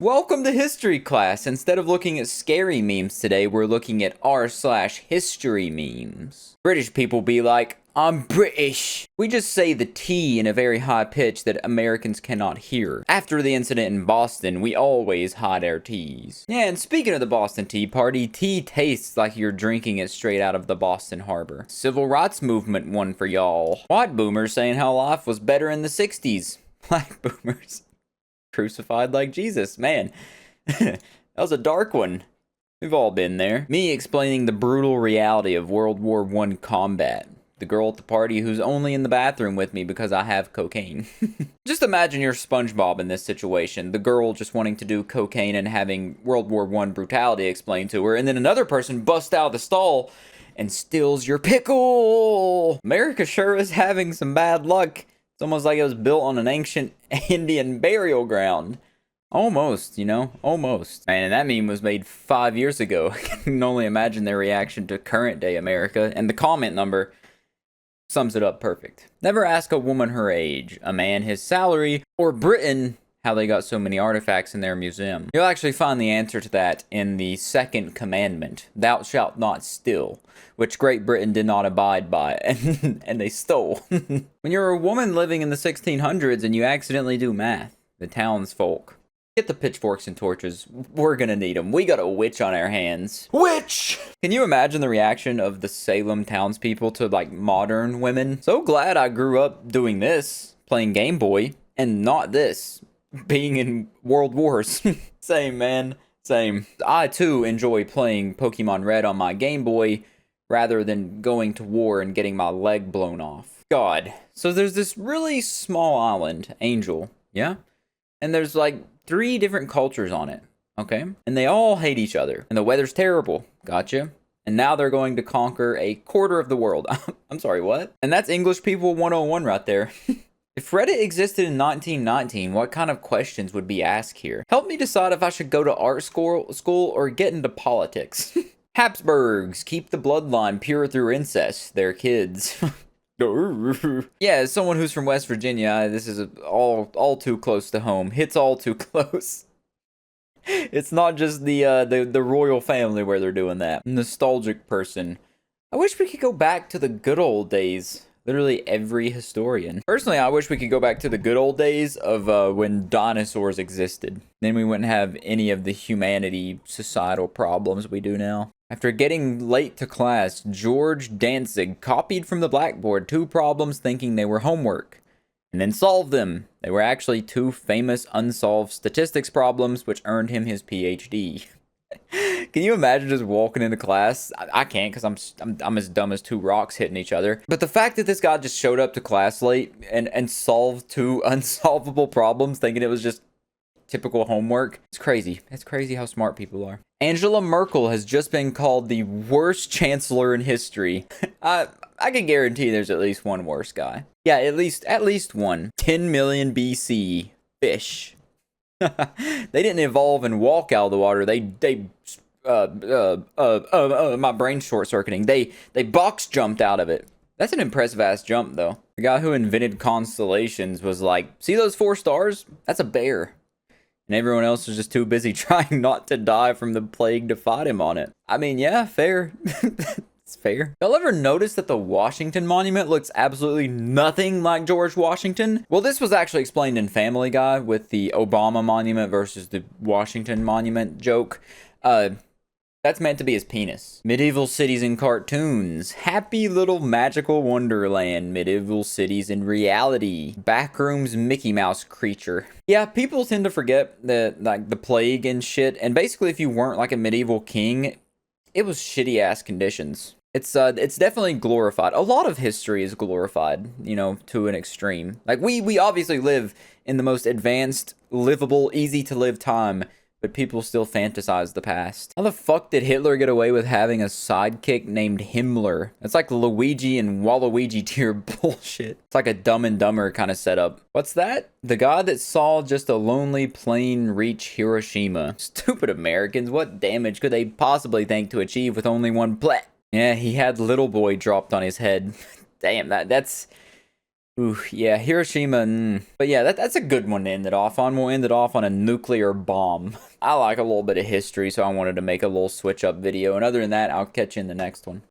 Welcome to history class. Instead of looking at scary memes today, we're looking at r/history memes. British people be like, I'm British. We just say the T in a very high pitch that Americans cannot hear. After the incident in Boston, we always hide our T's. Yeah, and speaking of the Boston Tea Party, tea tastes like you're drinking it straight out of the Boston Harbor. Civil rights movement one for y'all. White boomers saying how life was better in the 60s. Black boomers crucified like Jesus. Man, that was a dark one. We've all been there. Me explaining the brutal reality of World War I combat. The girl at the party who's only in the bathroom with me because I have cocaine. Just imagine you're SpongeBob in this situation. The girl just wanting to do cocaine and having World War I brutality explained to her, and then another person busts out of the stall and steals your pickle. America sure is having some bad luck. It's almost like it was built on an ancient Indian burial ground. Almost, you know? Almost. Man, and that meme was made 5 years ago. I can only imagine their reaction to current day America. And the comment number sums it up perfect. Never ask a woman her age, a man his salary, or Britain how they got so many artifacts in their museum. You'll actually find the answer to that in the second commandment, thou shalt not steal, which Great Britain did not abide by, and they stole. When you're a woman living in the 1600s and you accidentally do math, the townsfolk, get the pitchforks and torches. We're gonna need them. We got a witch on our hands. Witch! Can you imagine the reaction of the Salem townspeople to, like, modern women? So glad I grew up doing this, playing Game Boy, and not this, being in world wars. Same, man. Same. I, too, enjoy playing Pokemon Red on my Game Boy rather than going to war and getting my leg blown off. God. So there's this really small island, Angel, yeah? And there's, like, 3 different cultures on it, okay? And they all hate each other. And the weather's terrible. Gotcha. And now they're going to conquer a quarter of the world. I'm sorry, what? And that's English People 101 right there. If Reddit existed in 1919, what kind of questions would be asked here? Help me decide if I should go to art school or get into politics. Habsburgs keep the bloodline pure through incest. Their kids. Yeah, as someone who's from West Virginia, this is all too close to home. Hits all too close. It's not just the royal family where they're doing that. Nostalgic person. I wish we could go back to the good old days. Literally every historian. Personally, I wish we could go back to the good old days of when dinosaurs existed. Then we wouldn't have any of the humanity societal problems we do now. After getting late to class, George Danzig copied from the blackboard 2 problems thinking they were homework, and then solved them. They were actually 2 famous unsolved statistics problems, which earned him his PhD. Can you imagine just walking into class? I can't, because I'm as dumb as 2 rocks hitting each other. But the fact that this guy just showed up to class late and solved 2 unsolvable problems thinking it was just typical homework, it's crazy. It's crazy how smart people are. Angela Merkel has just been called the worst chancellor in history. I can guarantee there's at least one worse guy. Yeah, at least one. 10 million BC. Fish. They didn't evolve and walk out of the water. My brain's short-circuiting. They box jumped out of it. That's an impressive ass jump, though. The guy who invented constellations was like, see those 4 stars? That's a bear. And everyone else was just too busy trying not to die from the plague to fight him on it. I mean, yeah, fair. It's fair. Y'all ever notice that the Washington Monument looks absolutely nothing like George Washington? Well, this was actually explained in Family Guy with the Obama Monument versus the Washington Monument joke. That's meant to be his penis. Medieval cities in cartoons. Happy little magical wonderland. Medieval cities in reality. Backrooms Mickey Mouse creature. Yeah, people tend to forget that, like, the plague and shit. And basically, if you weren't like a medieval king, it was shitty ass conditions. It's definitely glorified. A lot of history is glorified, you know, to an extreme. Like, we obviously live in the most advanced, livable, easy to live time, but people still fantasize the past. How the fuck did Hitler get away with having a sidekick named Himmler? That's like Luigi and Waluigi tier bullshit. It's like a Dumb and Dumber kind of setup. What's that? The guy that saw just a lonely plane reach Hiroshima. Stupid Americans, what damage could they possibly think to achieve with only one plane? Yeah, he had Little Boy dropped on his head. Damn, that's Ooh, yeah, Hiroshima. But yeah, that's a good one to end it off on. We'll end it off on a nuclear bomb. I like a little bit of history, so I wanted to make a little switch up video. And other than that, I'll catch you in the next one.